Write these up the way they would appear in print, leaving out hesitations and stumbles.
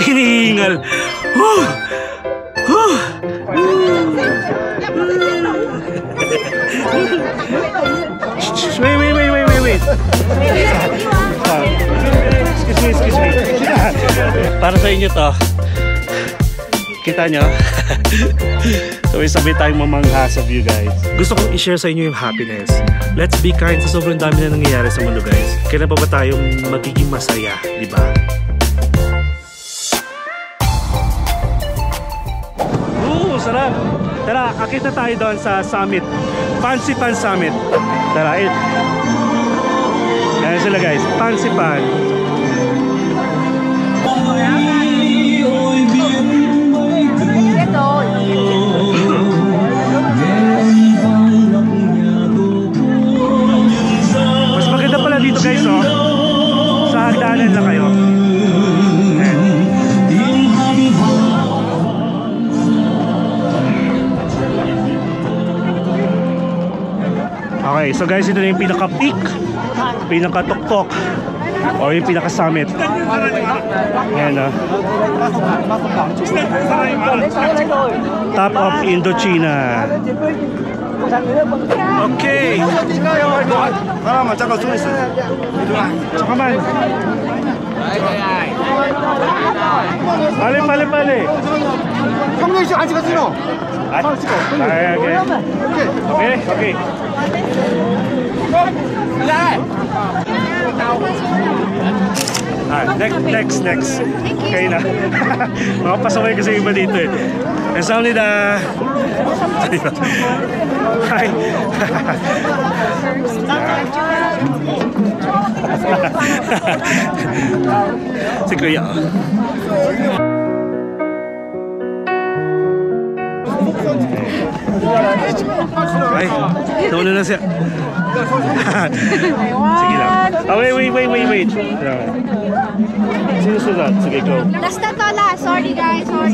Hinihingal. Wait. Excuse me. Para sa inyo to. Kita nyo? Sabay tayong mamangha sa view, guys. Gusto kong i-share sa inyo yung happiness. Let's be kind sa sobrang dami na nangyayari sa mundo, guys. Kailan pa ba tayong magiging masaya, di ba? Sarap! Tara, akit na tayo doon sa summit. Fancy Pan Summit. Tara, ayan sila, guys. Fancy Pan. Mas maganda pala dito, guys, oh. Sa hagdanan lang kayo. Okay, so guys, ito na yung pinaka-peak, pinaka-tuktok, or yung pinaka-summit. Ayan, oh. Top of Indochina. Okay. Pali. Okay. Next. Okay na. Makapasaway kasi iba dito eh. Kamsahamnida. Hi. Si Kuya. Ay, nauna na siya. Sige lang. Wait. Sino sulat? Sige, go. Last na to, last. Sorry, guys. Sorry.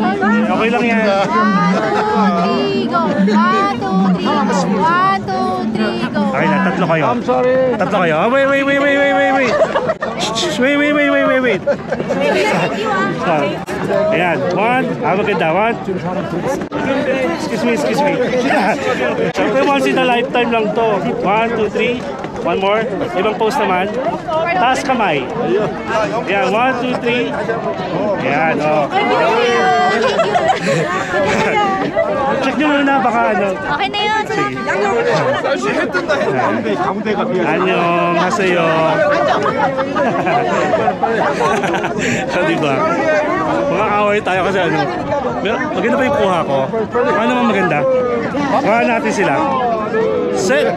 Okay lang yan. 1, 2, 3, go. 1, 2, 3, go. Okay na, tatlo kayo. I'm sorry. Tatlo kayo. Wait. Wait. Ayan, one. Maganda. 1, 2. Excuse me. Ito yung once in a lifetime lang to. 1, 2, 3. One more. Ibang pose naman. Taas kamay. Ayan, 1, 2, 3. Ayan, oh. Check nyo muna, baka ano. Okay na yun. Annyeong haseyo. So, diba? Mga away tayo kasi ano. Maganda ba yung kuha ko? Ano naman maganda? Kuha natin sila. Set!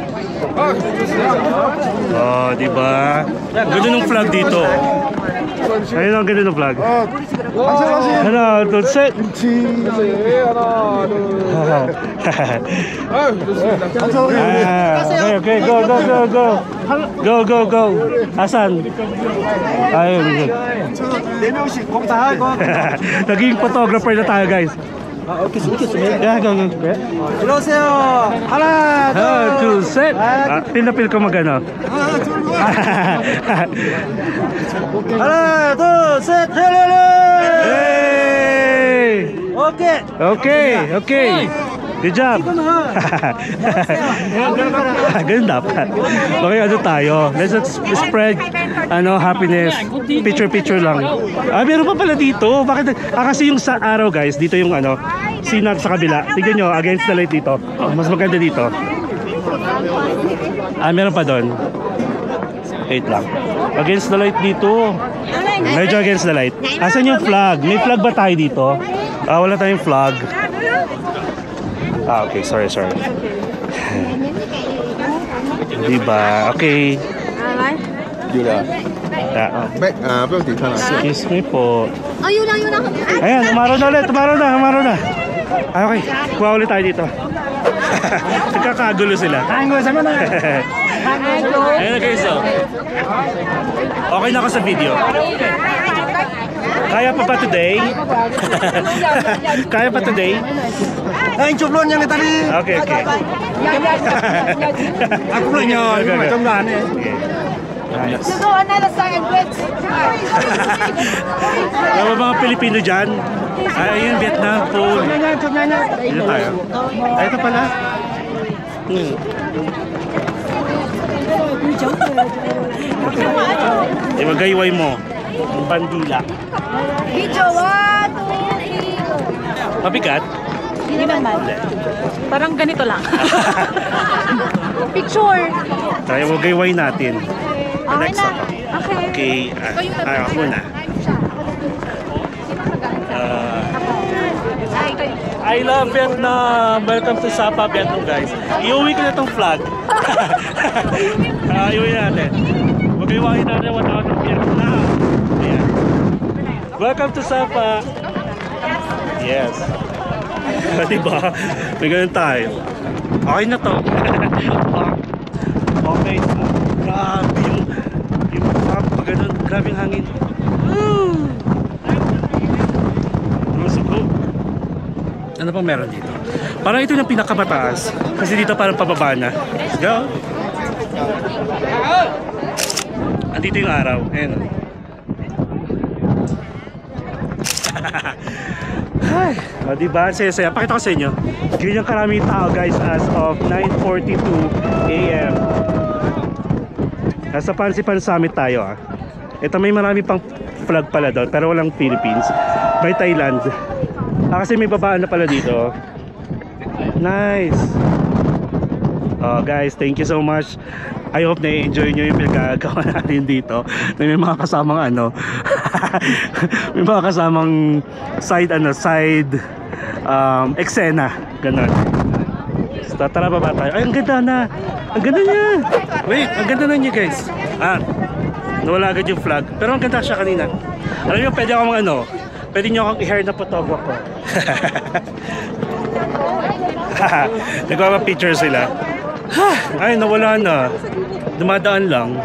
Oh, diba? Ganda ng flag dito. Ayun ang ganda ng flag. Ano, don't set. Okay, go. Asan? Ayun. Naging photographer na tayo, guys. Okay, go. 들어오세요. 하나, 둘, 셋. pinapil ko magano. 하나, 둘, 셋. Okay. Good job. Ganun dapat. Okay, ano tayo? Let's spread happiness. Picture lang. Meron pa pala dito. Bakit? Kasi yung sa araw, guys, dito yung sinag sa kabila. Tignan nyo, against the light dito. Mas maganda dito. Meron pa doon. Wait lang. Against the light dito. Medyo against the light. Asan yung flag? May flag ba tayo dito? Wala tayong flag. Okay, sorry. Diba? Okay. Excuse me po. Yun lang. Ayan, umaraw na. Okay, kuha ulit tayo dito. Nagkakagulo sila. Ayan na guys, okay na ako sa video. Kaya pa today? Kaya pa today? Anh chụp luôn nha người ta đi. Okay. Aku belum nyoy, macam mana? Nice. You go another side and wait. May mga Pilipino dyan. Ayun, Vietnam, Paul. Dito tayo. Ay, ito pala. Magayway mo. Ang bandila. Video, 1, 2, 3, go. Mabigat? Hindi naman. Parang ganito lang. Picture. Tayo magayway natin. Okay Next na. ako. Okay. Okay, ako muna. I love Vietnam! Welcome to Sapa, Vietnam, guys. Iuwi ko na itong flag. Iuwi natin. Mag-iwain natin what out of Vietnam. Ayan. Welcome to Sapa. Yes. Diba? May ganun tayo. Okay na to. Okay. Grabe yung pag ganun. Grabe yung hangin. Ano pang meron dito? Parang ito yung pinakamataas. Kasi dito parang pababa na. Let's go! Andito yung araw. Ayan. Ay, o diba? Saya-saya. Pakita ko sa inyo. Ganyan karaming tao guys as of 9:42 AM. Nasa Pansipan Summit tayo ah. Ito may marami pang flag pala doon pero walang Philippines. May Thailand. Kasi may babaan na pala dito. Nice. Oh guys, thank you so much. I hope na-enjoy nyo yung pinagagawa natin dito. May mga kasamang ano may mga kasamang side eksena. Ganon. So, tara baba tayo. Ay, ang ganda na. Ang ganda niya. Wait, ang ganda na niya guys. Nawala agad yung flag. Pero ang ganda siya kanina. Alam nyo, pwede akong pwede nyo akong i-hair na photographer. Nagpapapicture sila. Ay, nawala na. Dumadaan lang.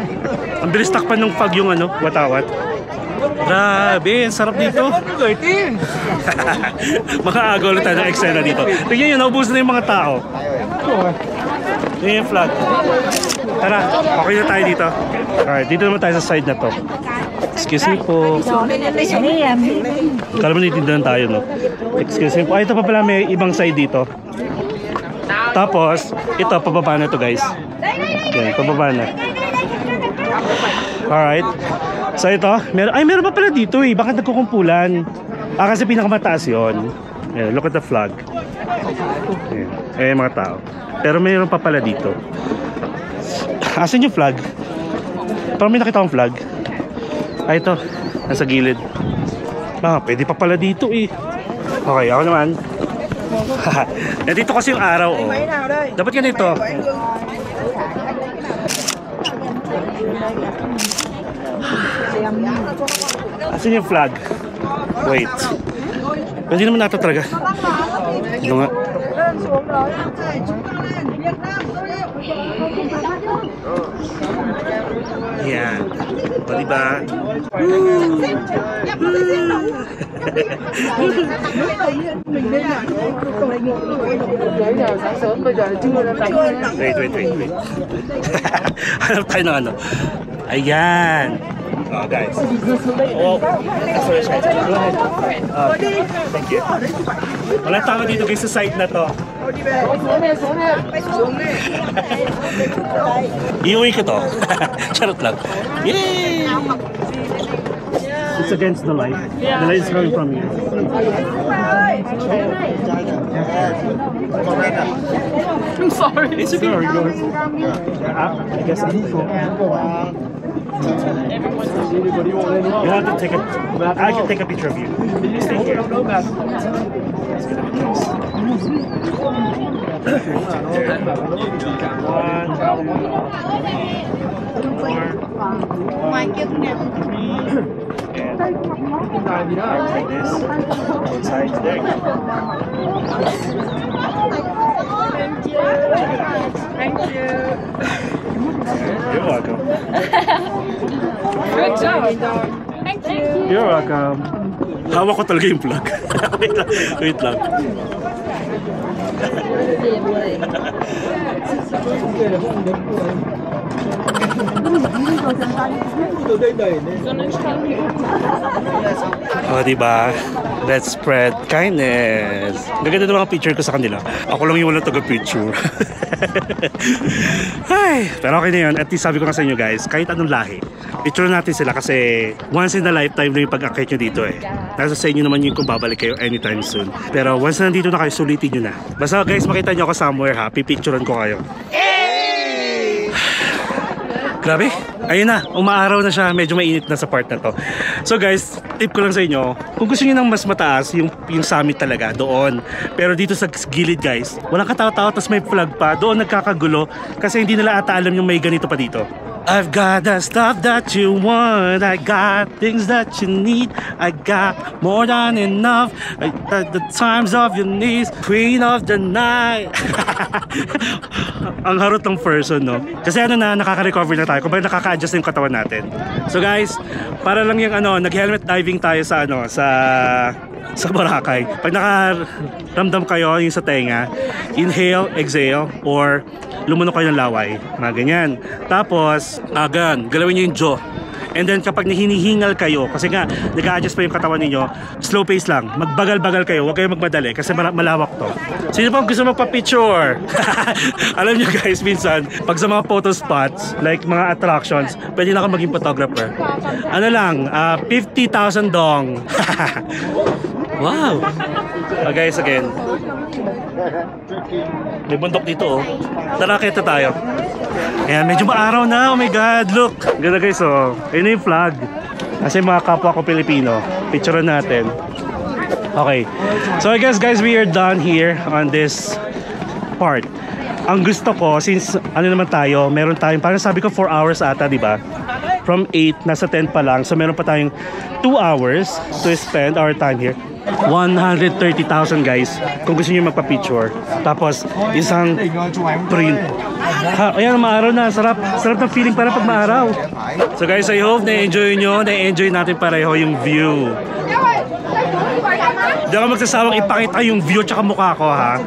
Ang bilis takpan ng fog yung watawat. Grabe, ang sarap dito. Makaagaw lang tayo ng eksena dito. Tingnan nyo, naubos na yung mga tao. Yun yung flag. Tara, okay na tayo dito. Alright, dito naman tayo sa side na to. Excuse me po. Kala mo naitindihan tayo, no? Excuse me po. Ay, ito pa pala may ibang side dito. Tapos, ito, pababa na to guys. Okay, pababa na. Alright. So ito, meron pa pala dito eh. Bakit nagkukumpulan? Kasi pinakamataas yun. Look at the flag. Mga tao. Pero mayroon pa pala dito. Asan yung flag? Parang may nakita akong flag. Ay, ito. Nasa gilid. Pwede pa pala dito eh. Okay, ako naman. Nandito kasi yung araw, oh. Dapat ganito. Asan yung flag? Wait. Hindi naman nato talaga. Ito nga. Yan. O diba? Wait. Hanap tayo ng Ayan. Guys. Sorry. Go ahead. Thank you. Wala tao dito guys sa site na to. Iuwi ko to. Charot lang. Yay! It's against the light. The light is coming from you. I'm sorry. It's okay. Sorry, yours. I guess I'm You have to take I can take a picture of you. Stay here. Like this. Outside. There you go. Thank you. You're welcome. Good job. Thank you. You're welcome. Hawak ko talaga yung vlog. Wait lang. Oh, diba? Let's spread kindness. Gaganda ng mga picture ko sa kanila. Ako lang yung walang taga-picture. Ay, pero okay na yun. At least sabi ko nga sa inyo guys, kahit anong lahi, picture natin sila kasi once in a lifetime na yung pag-akit nyo dito eh. Nasa sa inyo naman yung kung babalik kayo anytime soon. Pero once na nandito na kayo, sulitin nyo na. Basta guys, makita nyo ako somewhere ha, pipicturean ko kayo. Grabe, ayun na, umaaraw na siya, medyo mainit na sa part na to. So guys, tip ko lang sa inyo, kung gusto niyo ng mas mataas, yung summit talaga, doon. Pero dito sa gilid guys, walang katawa-tawa, tapos may flag pa, doon nagkakagulo, kasi hindi nila ata alam yung may ganito pa dito. I've got the stuff that you want, I got things that you need, I got more than enough, at the times of your needs, queen of the night. Ang harot ng person, no? Kasi ano na, nakaka-recover na tayo, kung bakit nakaka-adjust na yung katawan natin. So guys, para lang yung ano, nag-helmet diving tayo sa ano, sa Boracay. Pag nakaramdam kayo yung sa tenga, inhale, exhale, or lumunok kayo ng laway, mga ganyan. Tapos, galawin nyo yung jaw. And then kapag hinihingal kayo, kasi nga nag-a-adjust pa yung katawan ninyo, slow pace lang, magbagal-bagal kayo, huwag kayong magmadali kasi malawak to. Sino pa gusto magpa-picture? Alam nyo guys, minsan pag sa mga photo spots, like mga attractions, pwede na ako maging photographer. Ano lang, 50,000 dong. Wow. Guys, again, may bundok dito oh. Tara, kita tayo. Ayan, medyo maaraw na. Oh my God, look. Ganda guys, oh. Ayun na yung flag. Kasi mga kapwa ko Pilipino. Picture natin. Okay. So I guess guys, we are done here on this part. Ang gusto ko, since ano naman tayo, meron tayong, parang sabi ko 4 hours ata, di ba? From 8, nasa 10 pa lang. So meron pa tayong 2 hours to spend our time here. 130,000 guys kung gusto niyo magpa-picture. Tapos isang print. Ha, ayan, maaraw na. Sarap ng feeling para pag maaraw. So guys, I hope na-enjoy nyo. Na-enjoy natin pareho yung view. Hindi ako magsasawang ipakita yung view tsaka mukha ko ha.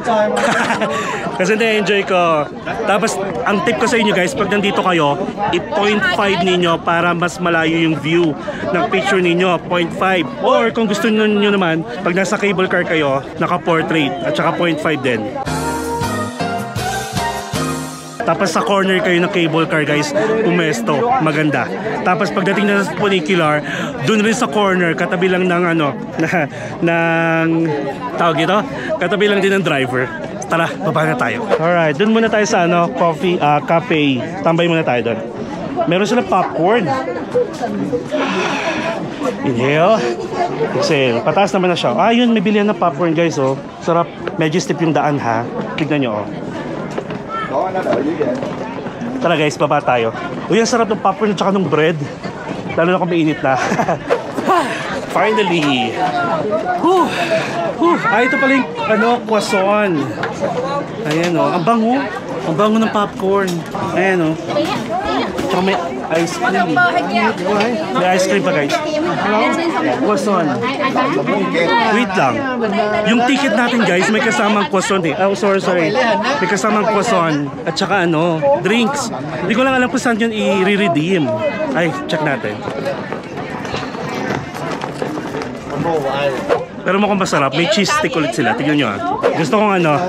Kasi na-enjoy ko. Tapos ang tip ko sa inyo guys, pag nandito kayo, i-0.5 ninyo para mas malayo yung view ng picture ninyo, 0.5. Or kung gusto niyo naman, pag nasa cable car kayo, naka-portrait at saka 0.5 din. Tapos sa corner kayo ng cable car guys, pumesto, maganda. Tapos pagdating na sa funicular, dun rin sa corner, katabi lang ng ano, ng tawag ito, katabi lang din ng driver. Tara, baba na tayo. Alright, dun muna tayo sa ano, cafe. Tambay muna tayo dun. Meron sila popcorn. Inhale. Exhale. Pataas naman na siya. Ah, yun, may bilihan na popcorn guys, oh. Sarap. Medyo steep yung daan ha. Tignan nyo, oh. Tara guys, baba tayo. Uy, ang sarap ng popcorn at saka ng bread. Lalo na kung mainit na. Finally. Ah, ito pala yung ano, croissant. Ayan o, ang bango. Ang bango ng popcorn. Ayan o. Tsaka may ice cream. May ice cream pa guys. Croissant. Wait lang. Yung ticket natin guys, may kasamang croissant eh. Oh, sorry. May kasamang croissant. At saka ano, drinks. Hindi ko lang alam kung saan yun i-redeem. Ay, check natin. Pero mukhang masarap. May cheese stick ulit sila. Tignan nyo ah. Gusto kong ano,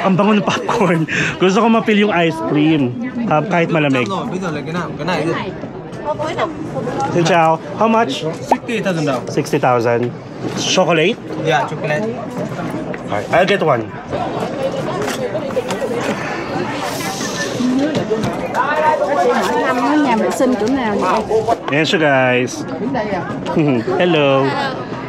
ang bango ng popcorn. Gusto kong mapil yung ice cream. Kahit malamig. Xin chào. How much? 60,000 daw. 60,000. Chocolate? Yeah, chocolate. Alright, I'll get one. Nhà vệ sinh chỗ nào vậy? Ayan siya guys. Hello.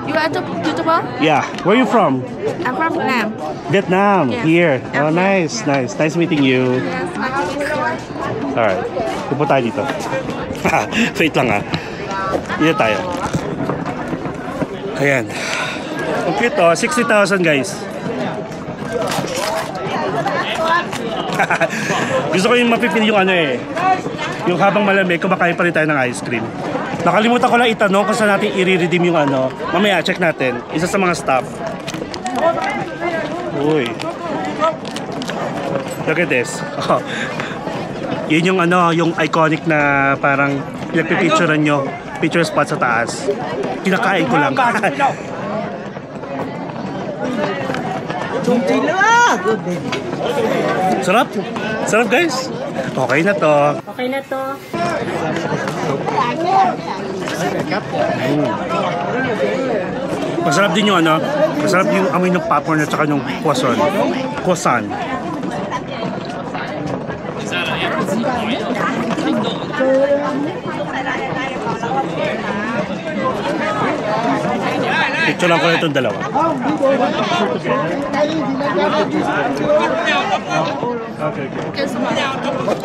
You are YouTuber? Yeah. Where are you from? I'm from Vietnam. Vietnam. Yes. Here. Oh, Okay. nice. Nice meeting you. Yes, I'm Alright. Pupunta tayo dito. Wait lang ah. Dito tayo. Ayan. Ang cute oh. 60,000 guys. Gusto ko yung mapipili yung ano eh. Yung habang malamig, kumakain pa rin tayo ng ice cream. Nakalimutan ko lang itanong kung saan natin i-redeem yung ano. Mamaya, check natin. Isa sa mga staff. Uy. Look at this. Oh. Yun yung ano, yung iconic na parang pinagpipicturean nyo. Picture spot sa taas. Kinakain ko lang. Sarap. Sarap guys. Okay na to. Okay na to. Masarap din yung ano. Masarap yung amoy ng popcorn at saka yung croissant. Croissant. Picture lang ko na itong dalawa.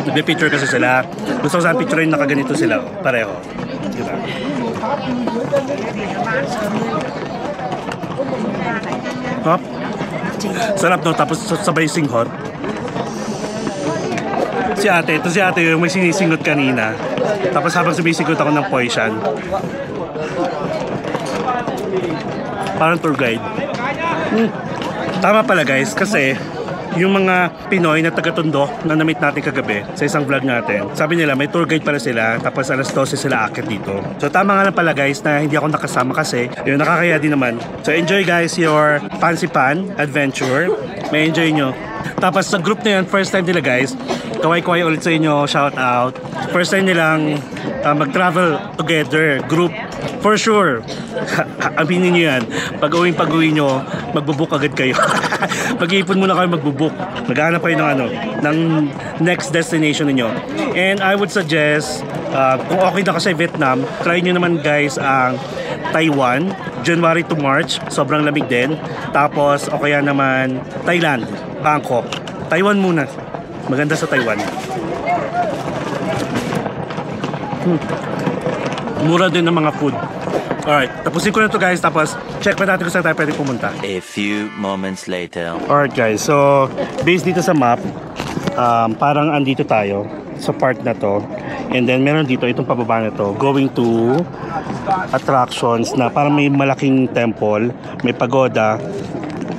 Nagbe-picture kasi sila. Gusto ko saan picture yung nakaganito sila. Pareho. Diba? Hop. Sarap no. Tapos sabay singhot. Si ate. Ito si ate yung may sinisingot kanina. Tapos habang sumisingot ako ng poison. Parang tour guide. Tama pala guys, kasi yung mga Pinoy na taga-Tondo na na-meet natin kagabi sa isang vlog natin, sabi nila may tour guide pala sila, tapos alas 12 sila akit dito. So tama nga lang pala guys na hindi ako nakasama kasi yun, nakakaya din naman. So enjoy guys your Fancy Pan adventure. May enjoy nyo. Tapos sa group na yun, first time nila guys, kaway-kaway ulit sa inyo, shout out. First time nilang mag-travel together, group. For sure, aminin nyo yan. Pag-uwi nyo, magbubook agad kayo. Mag-iipon muna kayo magbubook. Maghanap kayo ng, ng next destination niyo. And I would suggest, kung okay na kasi Vietnam, try nyo naman guys ang Taiwan, January to March, sobrang lamig din. Tapos, o kaya naman Thailand, Bangkok. Taiwan muna. Maganda sa Taiwan. Mura din ng mga food. Alright, tapusin ko na to guys. Tapos, check pa natin kung saan tayo pwede pumunta. A few moments later. Alright guys, so based dito sa map, parang andito tayo sa part na to. And then meron dito itong pababa na to, going to attractions na parang may malaking temple, may pagoda,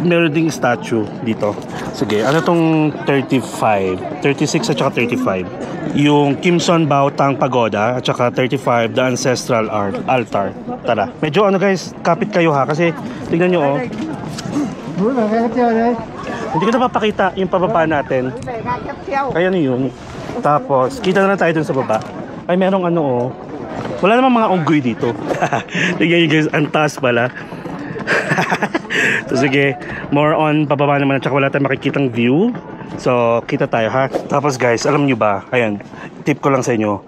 meron ding statue dito. Sige, ano tong 35, 36 at saka 35? Yung Kim Son Bao Tang Pagoda at saka 35 the Ancestral Altar. Tara. Medyo ano guys, kapit kayo ha kasi tingnan nyo oh. Hindi ko napapakita yung pababa natin. Kaya yun. Tapos kita na lang tayo dun sa baba. Ay merong ano oh. Wala namang mga unggoy dito. Tingnan nyo guys, ang taas pala. So sige, more on pababa naman at saka wala tayong makikitang view. So kita tayo ha. Tapos guys, alam nyo ba, ayan, tip ko lang sa inyo,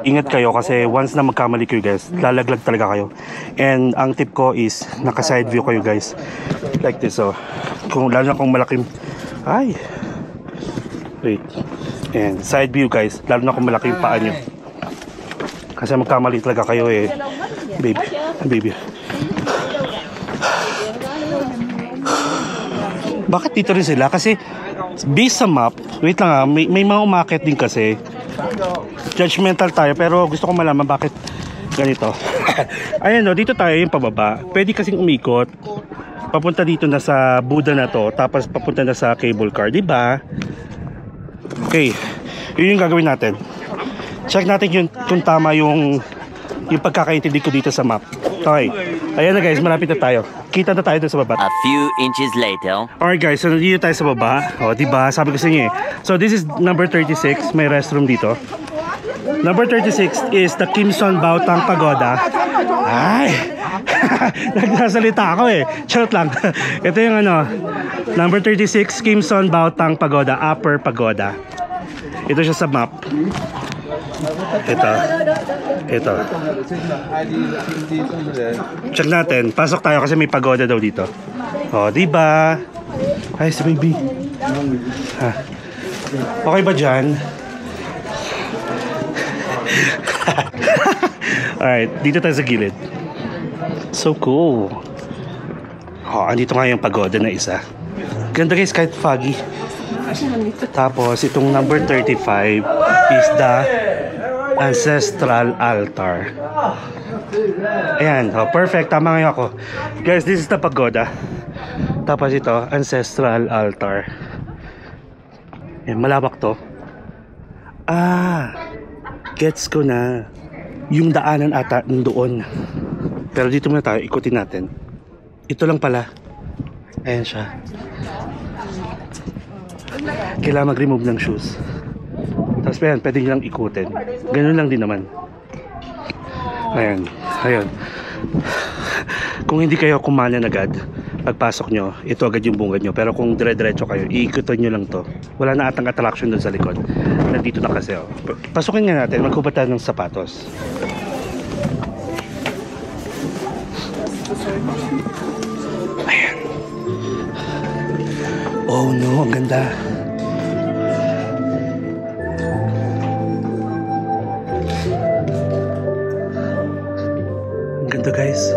ingat kayo kasi once na magkamali kayo guys, lalaglag talaga kayo. And ang tip ko is naka side view kayo guys, like this oh. Kung lalo na kung malaking, ay wait, and side view guys, lalo na kung malaking paa nyo kasi magkamali talaga kayo eh. Baby. Bakit dito rin sila? Kasi based sa map, wait lang ha, may mga umakit din kasi. Judgmental tayo pero gusto ko malaman bakit ganito. Ayan o, dito tayo yung pababa. Pwede kasing umikot. Papunta dito na sa Buddha na to, tapos papunta na sa cable car, diba? Okay, yun yung gagawin natin. Check natin yun kung tama yung pagkakaintindi ko dito sa map. Okay, ayan na guys, malapit na tayo. Kita na tayo doon sa baba. A few inches later. Alright guys, so nandito tayo sa baba. O diba, sabi ko sa inyo eh. So this is number 36, may restroom dito. Number 36 is the Kim Son Bao Tang Pagoda. Ay! Nagsasalita ako eh. Charot lang. Ito yung ano, number 36, Kim Son Bao Tang Pagoda, Upper Pagoda. Ito siya sa map. Ito. Check natin. Pasok tayo kasi may pagoda daw dito. Oh, diba? Ay, si baby. Ha. Okay ba dyan? Alright, dito tayo sa gilid. So cool. Oh, andito nga yung pagoda na isa. Ganda guys, kahit foggy. Tapos, itong number 35 is the Ancestral Altar. Ayan, oh, perfect. Tama ngayon ako. Guys, this is the pagoda. Tapos ito, Ancestral Altar. Ayan, malawak to. Gets ko na. Yung daanan ata doon. Pero dito muna tayo, ikutin natin. Ito lang pala. Ayan siya. Kailangan mag-remove ng shoes. Tapos pwede nyo lang ikutin. Ganun lang din naman. Ayan. Ayan. Kung hindi kayo kumanan agad, pagpasok nyo, ito agad yung bungad nyo. Pero kung dire-diretso kayo, iikutin nyo lang to. Wala na atang attraction doon sa likod. Nandito na kasi. Oh. Pasukin nga natin, maghubat tayo ng sapatos. Ayan. Oh no, ang ganda. Ang ganda guys.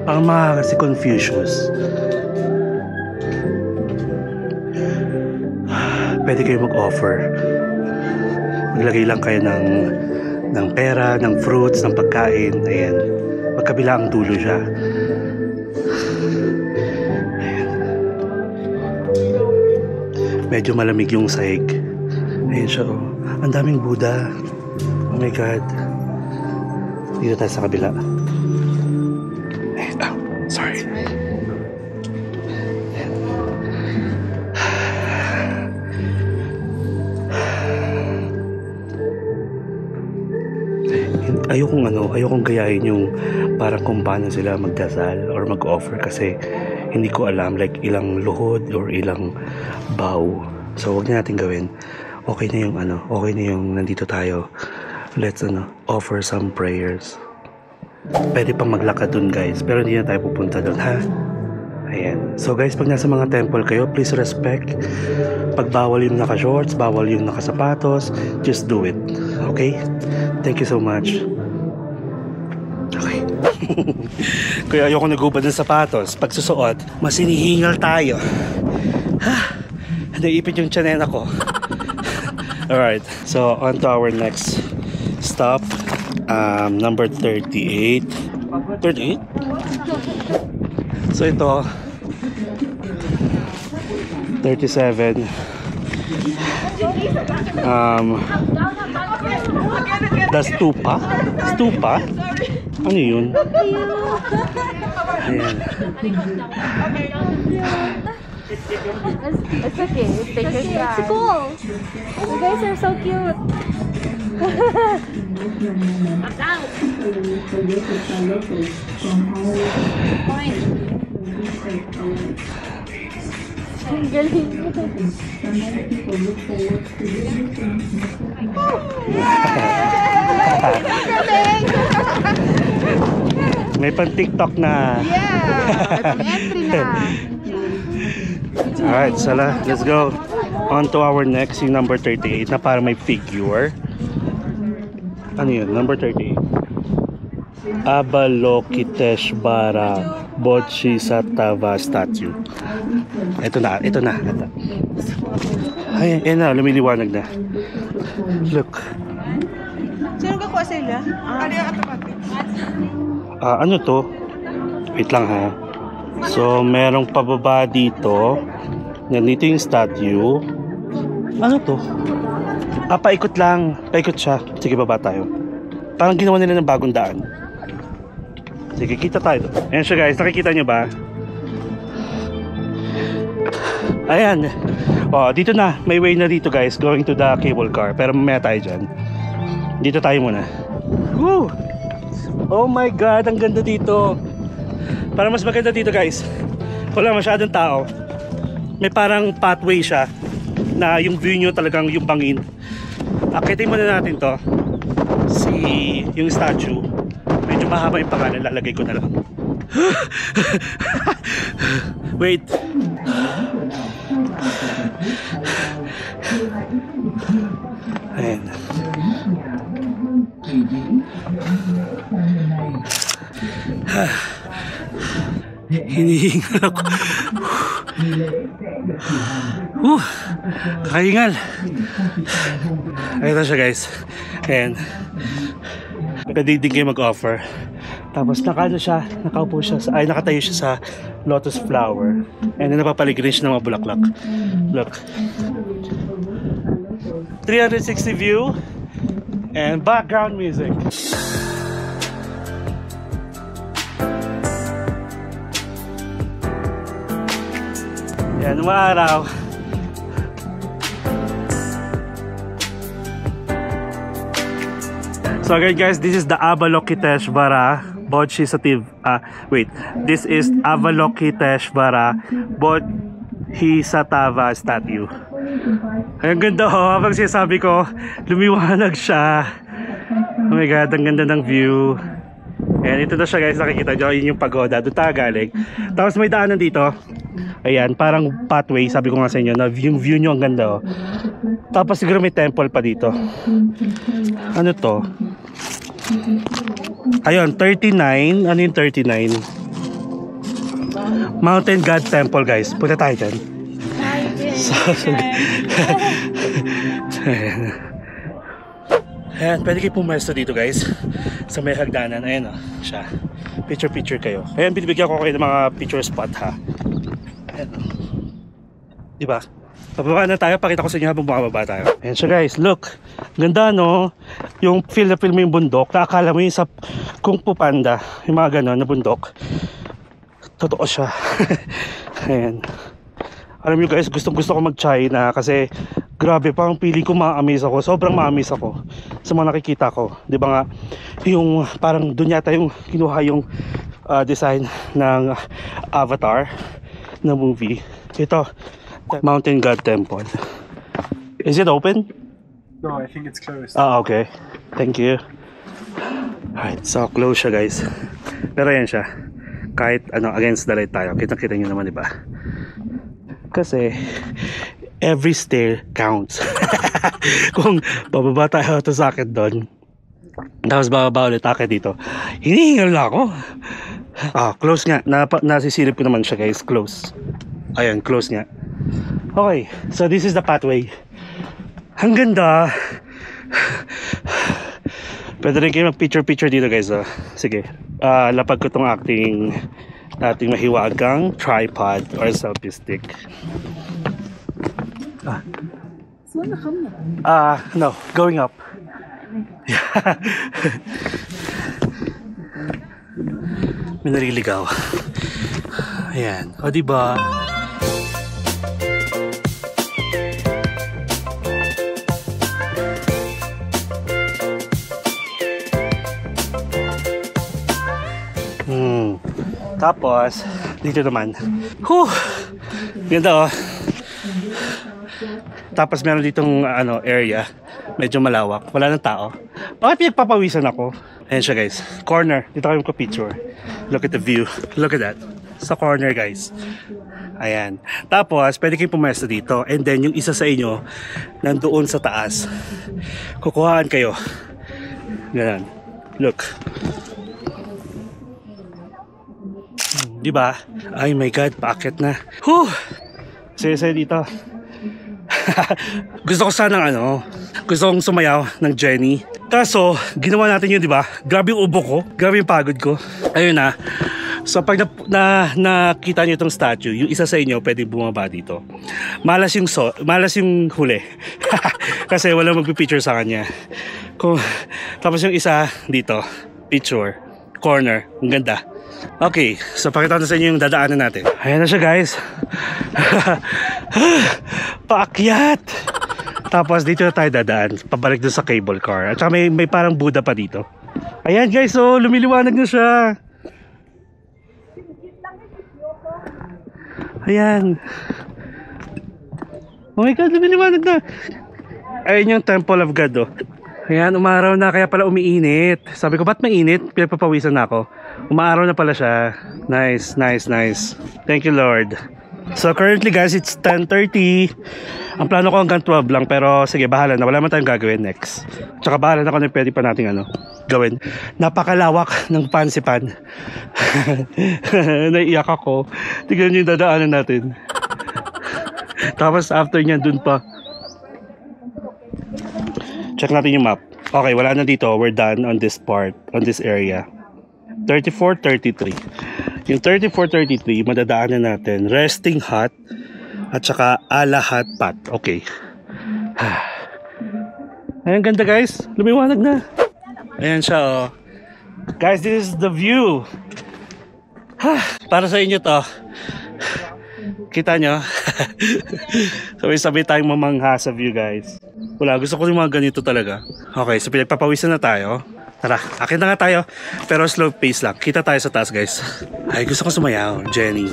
Ang mga kasi Confucius. Pwede kayo mag-offer. Maglagay lang kayo ng pera, ng fruits, ng pagkain. Ayan. Magkabila ang dulo siya. Ayan. Medyo malamig yung sahig. Ayan siya oh. Ang daming Buddha. Oh my God. Dito tayo sa kabila. Sorry. Ayokong gayahin yung parang kung paano sila magdasal or mag-offer kasi hindi ko alam like ilang luhod or ilang bow. So wag na natin gawin. Okay na yung nandito tayo. Let's offer some prayers. Pwede pang maglakad dun guys, pero hindi na tayo pupunta dun ha. Ayan. So guys, pag nasa mga temple kayo, please respect. Pag bawal yung naka-shorts, bawal yung nakasapatos, just do it. Okay? Thank you so much. Okay. Kaya ayoko nagubad ng sapatos. Pag susuot, mas hinihingal tayo. Naipit yung tiyanena ko. Alright, so on to our next stop. Number 38. 38? So ito 37. The stupa? Stupa? Ano yun? Ayan. It's okay. Take your time. It's cool. You guys are so cute. Ang galing. May pang TikTok na. Yeah. Entry na. Alright, sala, let's go on to our next, yung number 38 na para may figure. Ano yun? Number 38. Avalokiteshvara Bodhisattva statue. Ito na. Ay, yan na, lumiliwanag na. Look. Sino kakuha sila? Ano yung automatic? Ano to? Wait lang ha. So, merong pababa dito. Nandito yung statue. Ano to? Paikot lang. Paikot siya. Sige, baba tayo. Parang ginawa nila ng bagong daan. Sige, kita tayo. Ayan siya guys. Nakikita nyo ba? Ayan. Dito na. May way na dito guys. Going to the cable car. Pero mamaya tayo dyan. Dito tayo muna. Woo! Oh my God. Ang ganda dito. Para mas maganda dito guys, wala masyadong tao. May parang pathway siya na yung view nyo talagang yung bangin. Akitin muna natin to. Yung statue. Medyo mahaba yung pangalan, lalagay ko na lang. Wait. Ayan. Hinihingal ako. Kakahingal. Ito siya guys. Ayan. Pwede din kayo mag-offer. Tapos nakaupo siya nakatayo siya sa lotus flower. And then napapaligid siya ng mga bulaklak. Look. 360 view and background music. Yan, umaaraw. So again guys, this is the Avalokiteshvara Bodhisattva. This is Avalokiteshvara Bodhisattva statue. Ay, ang ganda ho, habang sinasabi ko, lumiwanag siya. Oh my god, ang ganda ng view. Ayan, ito na siya guys, nakikita nyo, yun yung pagoda, doon tayo galing. Tapos may daanan dito. Ayan, parang pathway, sabi ko nga sa inyo, na yung view nyo ang ganda oh. Tapos siguro may temple pa dito. Ano to? Ayun, 39. Ano yung 39? Mountain God Temple guys. Punta tayo dyan. Ayan, pwede kayo pumesto dito guys. Sa may hagdanan. Ayan o, siya. Picture kayo. Ayan, binibigyan ko kayo ng mga picture spot ha. Ayan o. Diba? Pababa na tayo, pakita ko sa inyo habang bumababa tayo. Ayan siya guys, look. Ganda no? Yung feel na feel mo yung bundok. Naakala mo yung sa Kung Fu Panda. Yung mga ganon na bundok. Totoo siya. Ayan. Alam nyo guys, gusto ko mag-China kasi grabe, parang feeling ko ma-amaze ako. Sobrang ma-amaze ako sa mga nakikita ko. Di ba nga, yung parang dun yata yung kinuha yung design ng Avatar na movie. Ito, Mountain God Temple. Is it open? No, I think it's closed. Ah, okay. Thank you. Alright, so close siya guys. Pero yan siya. Kahit ano, against the light tayo. Kita-kita nyo naman, diba? Kasi every stair counts. Kung bababa tayo ito sa akin doon, tapos bababa ulit akin dito, hinihingal na ako. Ah, close nga. Nasisilip ko naman siya guys. Close. Ayan, close nga. Okay, so this is the pathway. Ang ganda. Pwede rin kayo mag-picture dito guys. Sige, lapag ko tong ating mahiwagang tripod or selfie stick. No, going up. May nariligaw. Ayan, o diba? Tapos, dito naman. Ganda oh. Tapos meron ditong area. Medyo malawak. Wala nang tao. Bakit pinagpapawisan ako? Ayan siya guys. Corner. Dito kayo magpa-picture. Look at the view. Look at that. Sa corner guys. Ayan. Tapos, pwede kayo pumesto dito. And then, yung isa sa inyo, nandoon sa taas. Kukuhaan kayo. Ganun. Look. Diba? Ay my god, paakyat na. Saya dito. Gusto ko sanang gusto kong sumayaw ng Jenny. Kaso, ginawa natin yun, diba? Grabe yung ubo ko, grabe yung pagod ko. Ayun na. So pag nakita niyo itong statue, yung isa sa inyo pwede bumaba dito. Malas yung huli. Kasi walang magpipicture sa kanya. Tapos yung isa dito, picture, corner, ang ganda. Okay, so pakita ko sa inyo yung dadaanan natin. Ayan na siya guys. Paakyat. Tapos dito na tayo dadaan, pabalik dun sa cable car. At saka may parang Buddha pa dito. Ayan guys, so lumiliwanag na siya. Ayan. Oh my god, lumiliwanag na. Ayan yung Temple of God oh. Ayan, umaraw na, kaya pala umiinit. Sabi ko, ba't mainit? Pinagpapawisan na ako. Umaaraw na pala siya. Nice. Thank you Lord. So currently guys, it's 10:30. Ang plano ko hanggang 12 lang, pero sige, bahala na. Wala man tayong gagawin next. Tsaka bahala na kung ano pwede pa natin gawin. Napakalawak ng pansipan. Naiiyak ako. Tignan nyo yung dadaanan natin. Tapos after nyan, dun pa. Check natin yung map. Okay, wala na dito. We're done on this part, on this area. 34-33. Yung 34-33, madadaanan natin Resting Hut at saka Ala Hut Pat. Okay. Ayan, ganda guys. Lumiwanag na. Ayan siya, oh. Guys, this is the view. Para sa inyo to. Kita nyo? Sabay-sabay tayong mamangha sa view, guys. Wala, gusto ko yung mga ganito talaga. Okay, so pinagpapawisan na tayo. Tara, akin na nga tayo. Pero slow pace lang. Kita tayo sa taas, guys. Ay, gusto ko sumayaw, Jenny.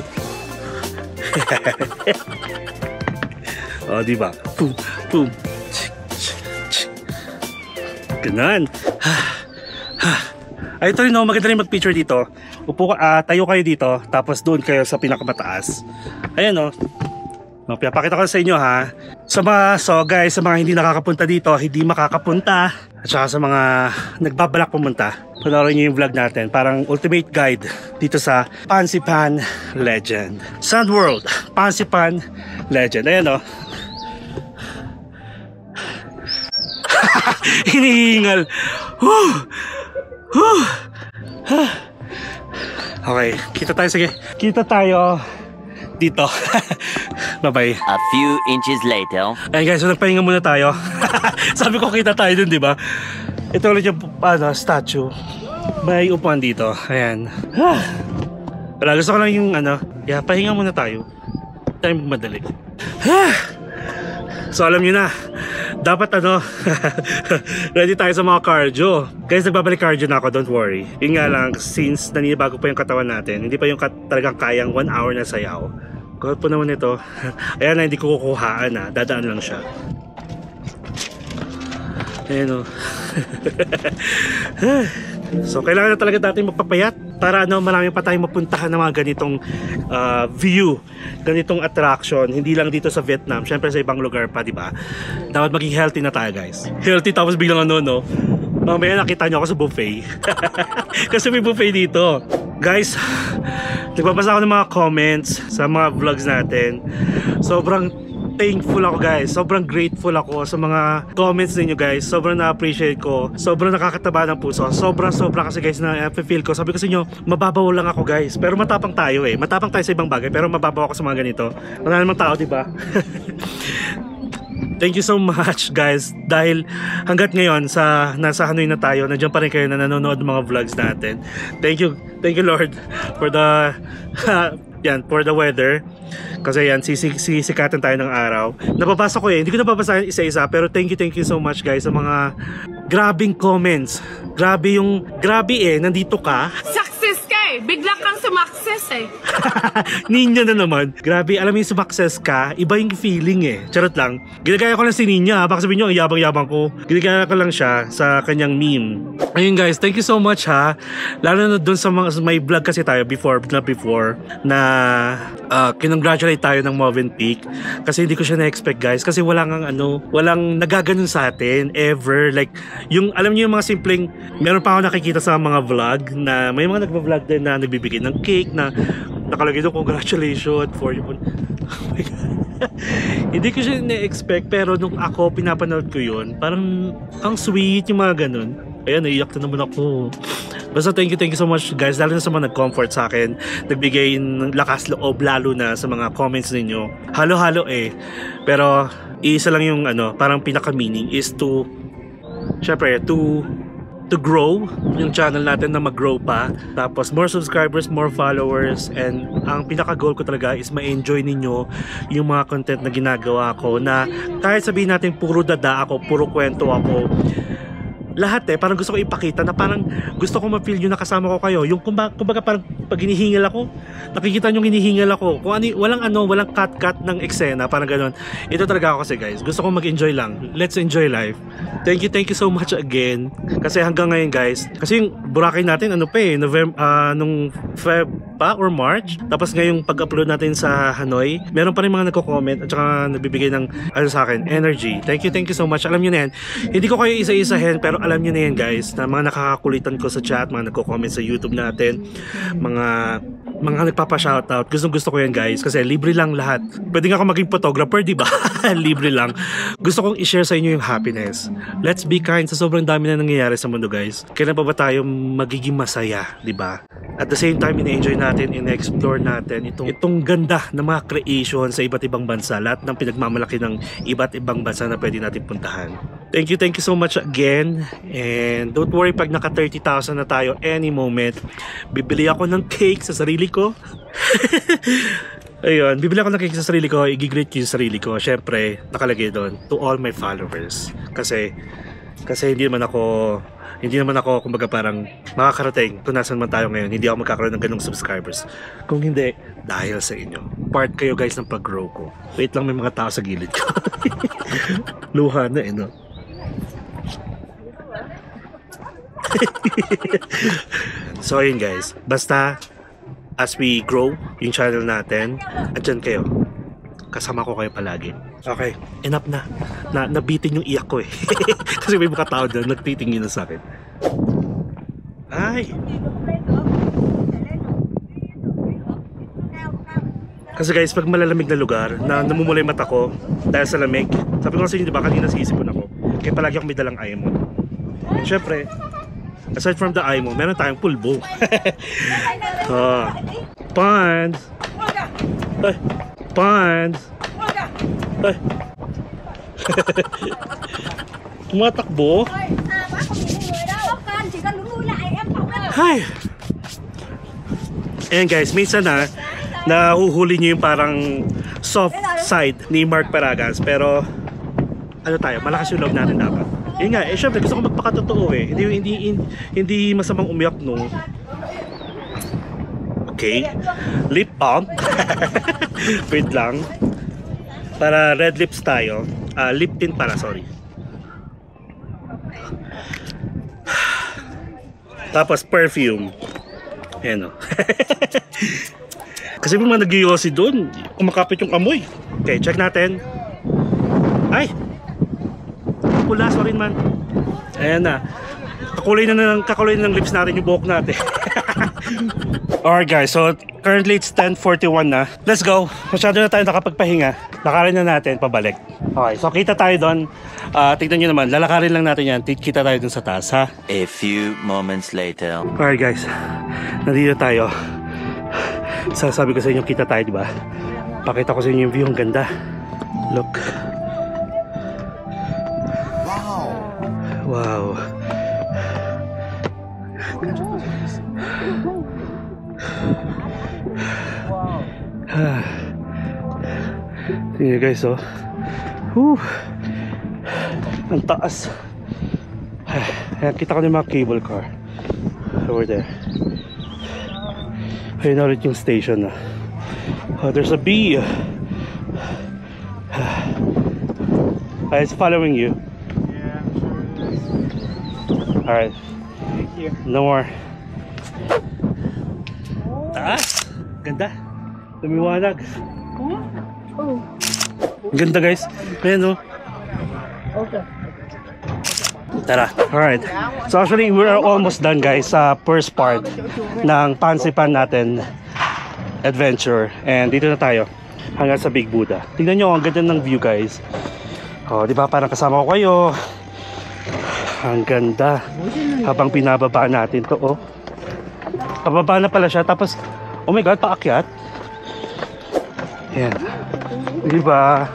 Oh, diba? Boom, boom. Ganun. Ay, ito rin, no, maganda rin mag-picture dito. Upo ka, tayo kayo dito, tapos doon kayo sa pinakamataas. Ayan, no. Pinapakita ko sa inyo, ha. So guys, sa mga hindi nakakapunta dito, hindi makakapunta, at saka sa mga nagbabalak pumunta, panoorin nyo yung vlog natin. Parang ultimate guide dito sa Pansipan Legend. Sand World, Pansipan Legend. Ayan, no. Hinihingal. Okay, kita tayo, sige. Kita tayo dito. Bye-bye. A few inches later. Ayan guys, so nagpahinga muna tayo. Sabi ko kita tayo dun, di ba? Ito ulit yung statue. May upuan dito. Ayan. Wala, gusto ko lang yung pahinga muna tayo. Tayo madali. So alam nyo na, dapat ready tayo sa mga cardio. Guys, nagbabalik cardio na ako, don't worry. Yun nga lang, since naninibago pa yung katawan natin, hindi pa yung talagang kayang 1 hour na sayaw. Kahit po naman ito, ayan na, hindi ko kukuhaan, dadaan lang siya. Ayan, so kailangan na talaga natin magpapayat para marami pa tayong mapuntahan ng mga ganitong view, ganitong attraction, hindi lang dito sa Vietnam, syempre sa ibang lugar pa, di ba? Dapat maging healthy na tayo, guys. Healthy tapos biglang mamaya nakita nyo ako sa buffet. Kasi may buffet dito. Guys, nagbabasa ako ng mga comments sa mga vlogs natin. Sobrang thankful ako, guys. Sobrang grateful ako sa mga comments ninyo, guys. Sobrang na-appreciate ko. Sobrang nakakataba ng puso. Sobrang kasi, guys, na-feel ko. Sabi ko sa inyo, mababaw lang ako, guys. Pero matapang tayo, eh. Matapang tayo sa ibang bagay. Pero mababaw ako sa mga ganito. Wala namang tao, diba? Thank you so much, guys. Dahil hanggat ngayon nasa Hanoi na tayo, nandiyan pa rin kayo na nanonood ng mga vlogs natin. Thank you Lord for the for the weather. Kasi yan, sisikatan tayo ng araw. Nababasa ko hindi ko nababasa isa-isa, pero thank you so much, guys, sa mga grabing comments. Grabe nandito ka. Success ka eh! Bigla kang sumakses eh! Ninya na naman. Grabe, alam mo yung sumakses ka, iba yung feeling eh. Charot lang. Ginagaya ko lang si Ninya, baka sabihin nyo, ang yabang-yabang ko. Ginagaya ko lang siya sa kanyang meme. Ayun guys, thank you so much ha. Lalo na dun sa may vlog kasi tayo before na kinongratulate tayo ng Movenpick. Kasi hindi ko siya na-expect, guys. Kasi walang nagaganon sa atin ever. Like, alam niyo yung mga simpleng, meron pa ako nakikita sa mga vlog na may mga nagpa-vlog din na nagbibigay ng cake na nakalagay doon, congratulations for you. Oh my God. Hindi ko siya na-expect, pero nung ako pinapanood ko yun, parang ang sweet yung mga ganun. Ayan, naiyak na naman ako. Basta thank you so much, guys. Lalo na sa mga nag-comfort sa akin, nagbigay ng lakas loob, lalo na sa mga comments ninyo. Halo-halo eh. Pero isa lang yung parang pinaka-meaning is to grow yung channel natin, na mag-grow pa. Tapos more subscribers, more followers, and ang pinaka-goal ko talaga is ma-enjoy ninyo yung mga content na ginagawa ko, na kahit sabihin natin puro dada ako, puro kwento ako, lahat parang gusto ko ipakita na parang gusto ko ma-feel yung nakasama ko kayo. Yung kumbaga parang pag hinihingal ako, nakikita nyo hinihingal ako. Kung walang cut ng eksena, parang ganun. Ito talaga ako kasi, guys. Gusto ko mag-enjoy lang. Let's enjoy life. Thank you so much again. Kasi hanggang ngayon, guys, kasi yung Boracay natin, November, nung Feb pa or March. Tapos ngayong pag-upload natin sa Hanoi, meron pa rin mga nagko-comment at saka nagbibigay ng sa akin, energy. Thank you so much. Alam nyo na yan. Hindi ko kayo isa-isahin, pero alam nyo na yan, guys, na mga nakakakulitan ko sa chat, mga nagko-comment sa YouTube natin, mga mga nagpapa-shoutout. Gusto ko yan guys kasi libre lang lahat. Pwede nga ako maging photographer, di ba? Libre lang. Gusto kong i-share sa inyo yung happiness. Let's be kind sa sobrang dami na nangyayari sa mundo guys. Kailan pa ba tayo magiging masaya, di ba? At the same time, ina-enjoy natin, ina-explore natin itong ganda ng mga creation sa iba't ibang bansa. Lahat ng pinagmamalaki ng iba't ibang bansa na pwede natin puntahan. Thank you so much again. And don't worry pag naka 30,000 na tayo any moment. Bibili ako ng cake sa sarili ko. Ayun, bibili ako ng cake sa sarili ko. I-greet ko yung sarili ko. Syempre, nakalagay doon to all my followers. Kasi hindi naman ako kumbaga parang makakarating kung nasan man tayo ngayon. Hindi ako magkakaroon ng ganung subscribers. Kung hindi, dahil sa inyo. Part kayo guys ng pag-grow ko. Wait lang, may mga tao sa gilid ko. Luha na no? So ayun guys, basta as we grow yung channel natin, andyan kayo. Kasama ko kayo palagi. Okay, enough na. Nabitin yung iyak ko eh. Kasi may mga tao doon nagtitingin na sa akin. Ay! Kasi guys, pag malalamig na lugar, namumula yung mata ko dahil sa lamig. Sabi ko kasi, di ba, kanina sisipon ako. Kaya palagi ako may dalang eye mo. And syempre, aside from the eye mo, meron tayong pulbo. Pond! Ay! Pond! Ay! Tumatakbo? Hi! Ayan guys, minsan nahuhuli nyo yung parang soft side ni Mark Paragas. Pero ano tayo, malakas yung loob natin dapat. Yun nga, syempre gusto ko magpakatotoo eh. Hindi masamang umiyak no. Okay, lip balm. Wait lang. Para red lips tayo. Lip tint para, sorry. Tapos perfume. Ayan o. Kasi may mga nag-yosi doon. Kumakapit yung amoy. Okay, check natin. Ay! Pula, sorry man. Ayan na. Kakulay na ng lips natin yung buhok natin. Alright guys, so currently it's 10:41 na. Let's go. Masyado na tayo nakapagpahinga. Lakarin na natin pabalik. Okay, so kita tayo doon. Tignan nyo naman, lalakarin lang natin yan. Kita tayo dun sa taas ha. A few moments later. Alright guys, nandito tayo. Sabi ko sa inyo, kita tayo diba? Pakita ko sa inyo yung view, ang ganda. Look. Wow. Tingnan guys oh. Ang taas. Ayan, kita ko na yung mga cable car over there. Ayun na ulit yung station na. Oh, there's a bee. It's following you. Alright. Thank you. No more. Taas. Ganda. Lumiwanag. Ganda guys. Ayan o. Okay. Tara. Alright. So actually we are almost done guys sa first part ng Pansipan natin adventure. And dito na tayo hanggang sa Big Buddha. Tingnan nyo ang ganda ng view guys. Oh, di ba parang kasama ko kayo. Ang ganda. Habang pinababa natin to oh. Pababa na pala siya tapos oh my god, paakyat. Ayan. Di ba?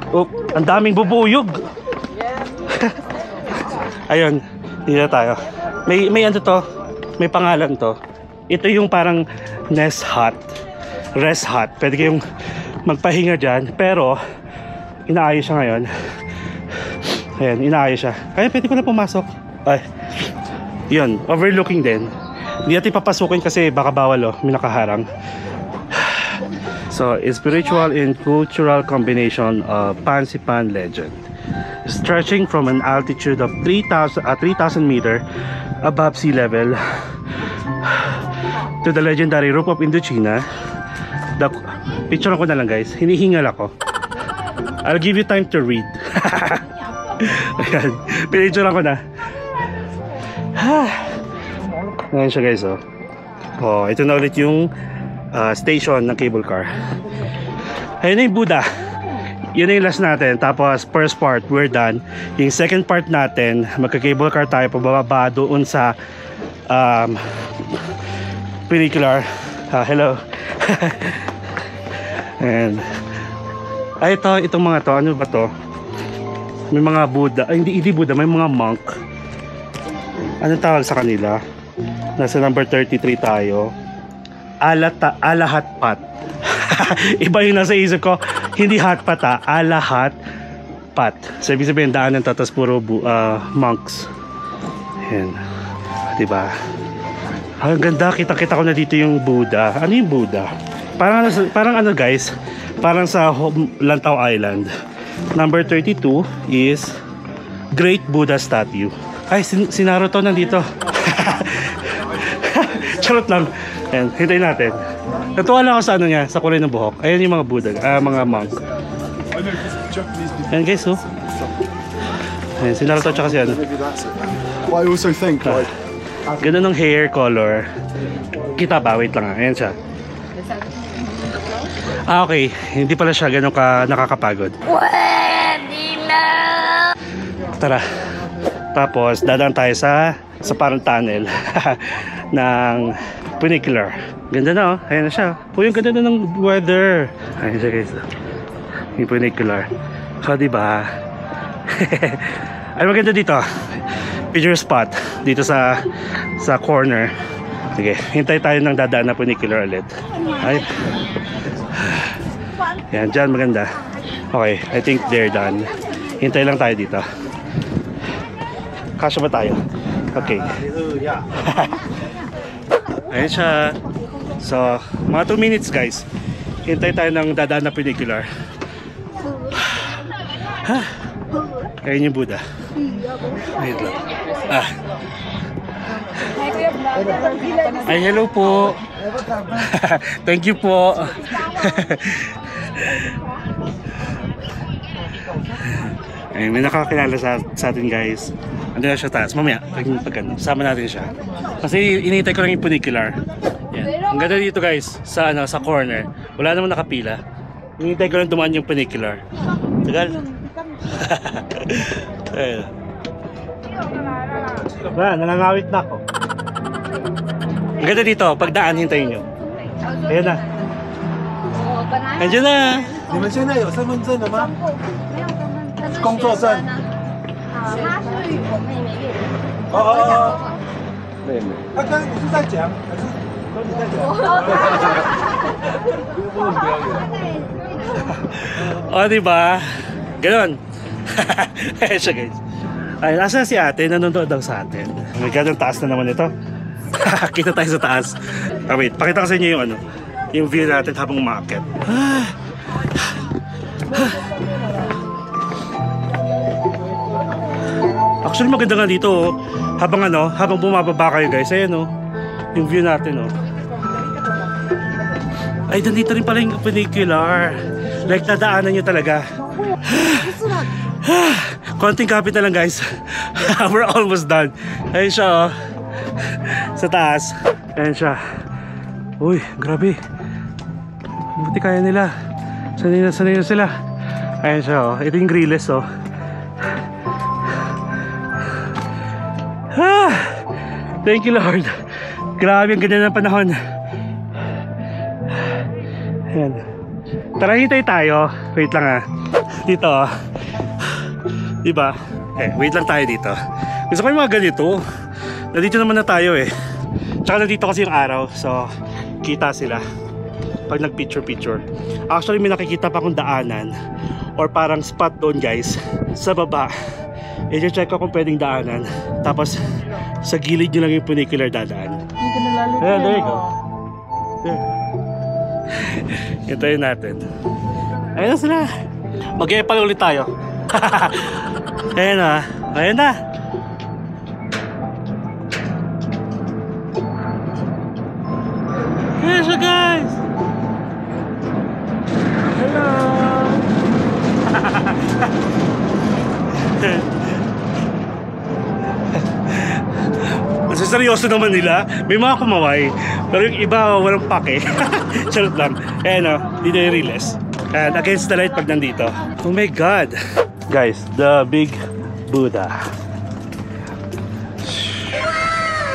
Oh, ang daming bubuyog. Ayun, dito tayo. May ano to? May pangalan to. Ito yung parang nest hut. Rest hut. Pwede kayong magpahinga dyan. Pero, inaayos siya ngayon. Ayan, inaayos siya. Kaya pwede ko na pumasok. Ay. Yun, overlooking din. Hindi natin papasukin kasi baka bawal oh. May nakaharang. So, a spiritual and cultural combination of Pansipan legend. Stretching from an altitude of 3,000 meter above sea level to the legendary roof of Indochina. Picture ko na lang guys, hinihingal ako. I'll give you time to read. Ayan, pinicture ko na. Ayan siya guys oh. Oh, ito na ulit yung station ng cable car. Ayun na yung Buddha. Yun na yung last natin. Tapos first part, we're done. Yung second part natin, magka-cable car tayo pababa doon sa funicular. Hello. And ay itong mga to, ano ba to? May mga Buddha, ay hindi Buddha, may mga monk. Ano tawag sa kanila? Nasa number 33 tayo. Alahat Pat. Iba yung nasa isip ko. Hindi hot pat Alahat Pat. So ibig sabihin daanan to, tapos puro monks. Ayan. Diba? Ang ganda, kita ko na dito yung Buddha. Ano yung Buddha? Parang ano guys, parang sa Lantau Island. Number 32 is Great Buddha Statue. Ay, si Naruto nandito. Charot lang. Ayan, hintayin natin. Natuwa lang ako sa ano niya, sa kulay ng buhok. Ayan yung mga Buddha, mga monk. Ayan guys, oh. Ayan, si Naruto tsaka si ano. I also think like Ganda ng hair color. Kita ba? Wait lang. Ayan siya. Okay. Hindi pala siya ganun ka nakakapagod. Tara. Tapos, dadaan tayo sa parang tunnel ng funicular. Ganda na, oh. Ayan na siya. Oh, yung ganda na ng weather. Ayan siya, guys. Yung funicular. So, diba? Ay, maganda dito. Picture spot dito sa corner. Sige, hintay tayo ng dadaan na funicular ulit. Ay. Yan, dyan maganda. Okay, I think they're done. Hintay lang tayo dito. Kasya ba tayo? Okay. Ayan siya. So, mga 2 minutes guys. Hintay tayo ng dadaan na funicular. Ayan yung Buddha. Wait lang. Ay, hello po. Thank you po. Ay, may nakakilala sa atin guys. Ando na siya taas. Mamaya, sama natin siya. Kasi inintay ko lang yung funicular. Yan. Ang ganda dito guys, sa corner. Wala naman nakapila. Inintay ko lang dumaan yung funicular. Tagal. Ayun. Wala, nangangawit na ako. Ang ganda dito, pagdaan hintayin nyo. Ayan na. Andiyan na. 你们现在有身份证了吗？工作证。他是我妹妹月龄。妹妹。他刚你是在讲还是都你在讲？O, diba? Ganon. Ayan siya guys. Ay, nasa si ate, nanonood daw sa atin. Oh my God, ang taas na naman ito. Kita tayo sa taas. Wait, pakita ko sa inyo yung yung view natin habang umaakit. Actually maganda nga dito, oh. Habang bumababa kayo guys. Ayan, oh. Yung view natin, oh. Ay, dito rin pala yung funicular. Like, nadaanan nyo talaga. Konting kapit na lang guys. We're almost done. Ayun siya, oh. Sa taas. Ayun siya. Uy, grabe. Buti kaya nila. Sanay na sila. Ayun siya, oh. Ito yung grilles, oh. Thank you Lord. Grabe, ang ganda ng panahon. Ayan. Tara, hintay tayo. Wait lang, dito, oh. Diba? Wait lang tayo dito. Gusto ko yung mga ganito. Nandito naman na tayo, Tsaka nandito kasi yung araw. So, kita sila pag nag-picture. Actually, may nakikita pa akong daanan or parang spot doon guys sa baba. I-check ko kung pwedeng daanan. Tapos, sa gilid nyo lang yung funicular dadaan. There you go. There. Hintayin natin. Ayun na sila. Mag-epal ulit tayo. Ayan na. Ayan na. Ayan siya guys. Hello. seryoso naman nila. May mga kumaway, pero yung iba walang pake. Charot lang. Ayan o, dito yung Riles. And against the light pag nandito. Oh my God! Guys, the big Buddha.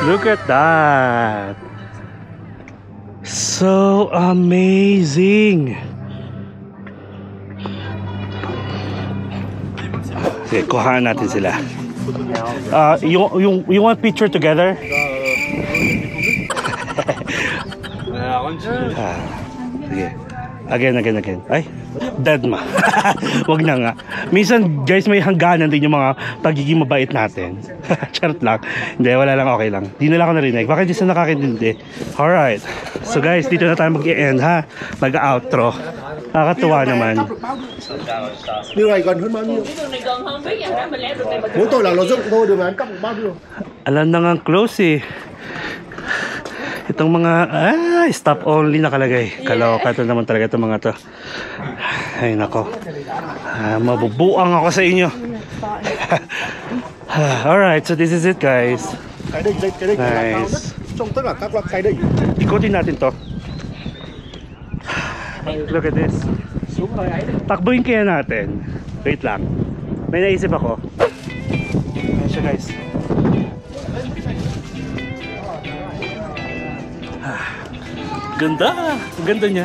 Look at that! So amazing! Sige, kuhaan natin sila. You want picture together? Sige. Again. Ay, dead ma. Wag na nga. Minsan, guys, may hangganan din yung mga pagiging mabait natin. Charot lang. Hindi, wala lang, okay lang. Di nila ako narinig. Bakit di sa nakakintindi? Alright. So guys, dito na tayo mag-i-end ha. Mag-outro. Nakakatuwa naman. Điều này gần hơn bao nhiêu? Mỗi tội là nó dựng thôi, đường này cắt được bao nhiêu? Alam na nga close eh. Itong mga stop only nakalagay. Kaloka ito naman talaga itong mga to. Ay nako. Mabubuang ako sa inyo. Alright, so this is it guys. Cái định Nice. trong tất cả các loại cái định. Ikutin natin to. Look at this. Takbuhin kaya natin. Wait lang. May naisip ako. Ayan siya guys. Ganda! Ganda niya.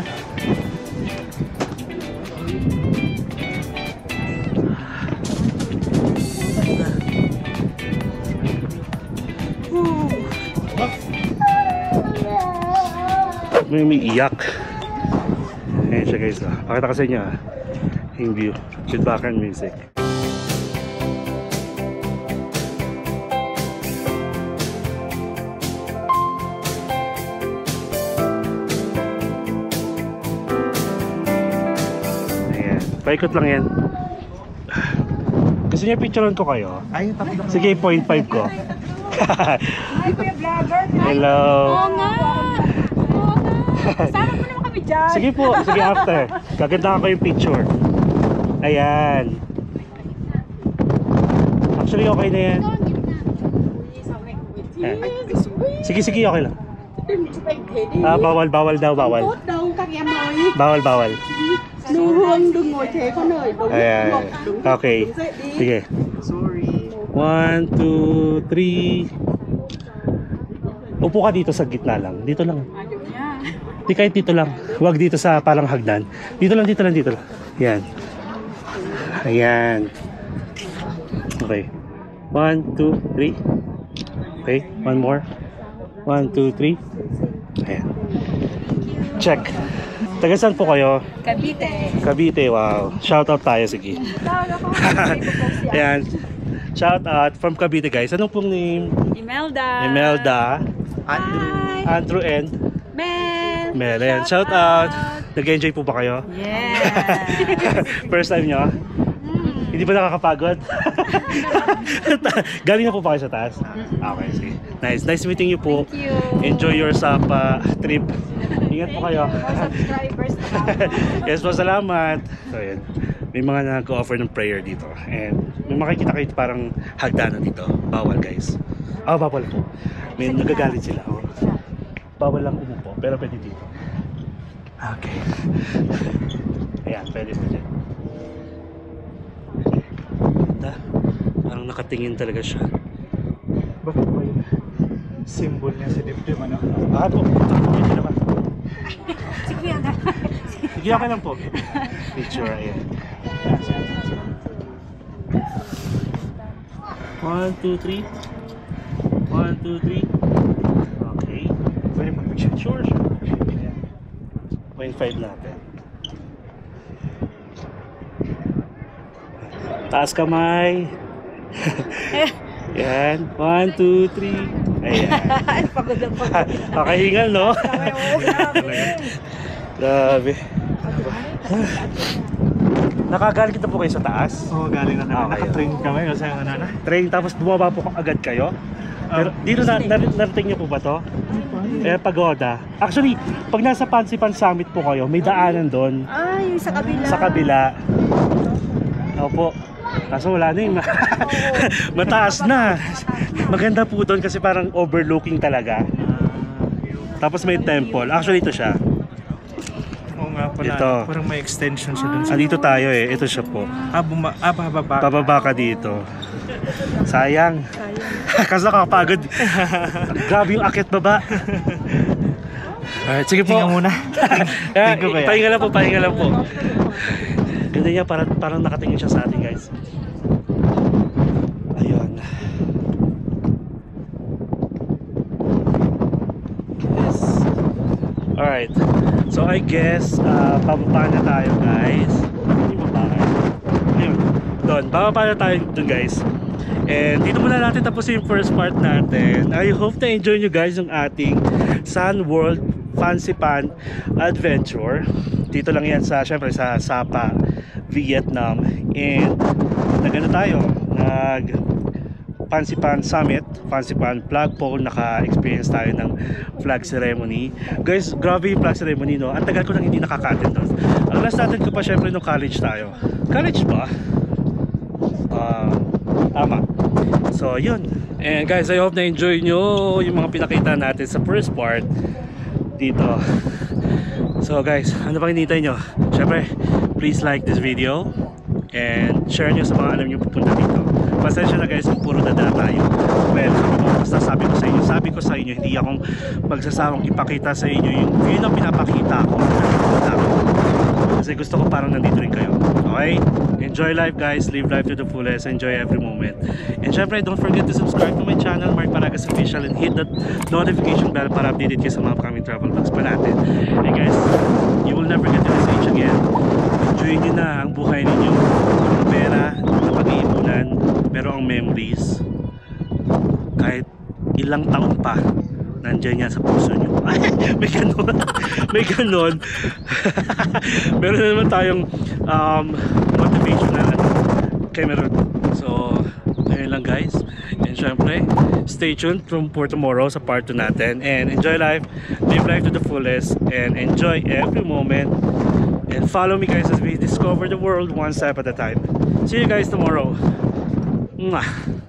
May umiiyak. Ayan siya guys. Pakita ko sa inyo yung view with background music. Paikot lang yan. Gusto niya picturean ko kayo? Ay, tapos na. Sige, 0.5 ko. Hello. Oo nga. Sama mo naman kami dyan. Sige po, sige after. Gaganda ko yung picture. Ayan. Actually, okay na yan. Ayan. Sige, okay lang. Bawal daw, bawal. Bawal. Ayan. Okay. Sige. 1, 2, 3. Upo ka dito sa gitna lang. Dito lang. Di kahit dito lang. Huwag dito sa parang hagdan. Dito lang. Yan. Ayan. Okay. 1, 2, 3. Okay. One more. 1, 2, 3. Ayan. Check. Taga saan po kayo? Cavite, wow. Shoutout tayo, sige. Ayan. Shoutout from Cavite, guys. Anong pong name? Imelda. Andrew and? Mel. Ayan. Shoutout. Nag-enjoy po ba kayo? Yeah. First time nyo? Hindi ba nakakapagod? Galing na po ba kayo sa taas? Okay, sige. Nice meeting you po. Thank you. Enjoy your Sapa trip. Ingat po kayo. Subscribers Yes po, salamat. So yun, may mga nag-offer ng prayer dito. And may makikita kayo parang hagdanan dito. Bawal guys. Bawal po. May nagagalit sila. Bawal lang umupo, pero pwede dito. Okay. Ayan, pwede po dyan. Ganda. Parang nakatingin talaga siya. Bakit ba yun? Symbol niya sa dibdib, ano? Po. Pwede naman. Sige, okay lang po. Picture, ayan. 1, 2, 3. 1, 2, 3. Okay. Pwede mag-picture. Sure. 0.5 natin. Taas kamay. Yan. 1, 2, 3. Ayan. Pagod. Kakahingal, no? Grabe. Nakagaling kita po kayo sa taas? Oo, galing na kami. Okay. Naka-train kami kasi ang ano na. Train, tapos bumaba po agad kayo? Pero dito narating niyo po ba to? Pagoda. Actually, pag nasa Pansipan Summit po kayo, may daanan doon. Ay, sa kabila. Sa kabila. Opo. Kaso wala na yung mataas na. Maganda po doon kasi parang overlooking talaga. Tapos may temple. Actually ito siya. Oo nga pala. Ito. Parang may extension siya dun. Dito tayo eh. Ito siya po. Bababa. Pababa ka dito. Sayang. Kasi nakakapagod. Grabe yung akit baba. Alright, sige po. Tingnan muna. Tingnan ko kaya. Pahinga lang po. Ganda niya, parang nakatingin siya sa atin, guys. Ayun. Yes. Alright. So I guess, bababa na tayo, guys. Hindi baba. Ayun. Doon. Bababa na tayo doon, guys. And dito muna natin tapusin yung first part natin. I hope na enjoy nyo guys yung ating Sun World Fancy Pan Adventure. Dito lang yan sa, syempre sa Sapa, Vietnam. And nagano tayo, nag Fancy Pan Summit, Fancy Pan Flagpole, naka-experience tayo ng flag ceremony. Guys, grabe yung flag ceremony, no? Ang tagal ko nang hindi nakaka-attend doon. Ang last natin ko pa syempre nung college tayo. College ba? Tama. So, yun. And guys, I hope na enjoy nyo yung mga pinakita natin sa first part dito. So guys, ano pang hinihintay nyo? Siyempre, please like this video and share nyo sa mga alam nyo pupunta dito. Pasensya na guys kung puro dadala tayo. Well, basta sabi ko sa inyo, hindi akong magsasawang ipakita sa inyo yung view na pinapakita ko. Kasi gusto ko parang nandito rin kayo. Okay? Enjoy life guys, live life to the fullest, enjoy every moment. And syempre, don't forget to subscribe to my channel, Mark Paragas Official, and hit that notification bell para updated kayo sa mga upcoming travel vlogs pa natin. And guys, you will never get to this age again. Enjoy nyo na ang buhay ninyo. Ang pera, ang pag-iipunan, pero ang memories, kahit ilang taon pa, nandiyan yan sa puso nyo. May ganon. May ganon. Meron na naman tayong motivational Cameron. So, ayun lang guys. And syempre, stay tuned for tomorrow sa part 2 natin. And enjoy life, live life to the fullest, and enjoy every moment. And follow me guys as we discover the world one step at a time. See you guys tomorrow. Mwah.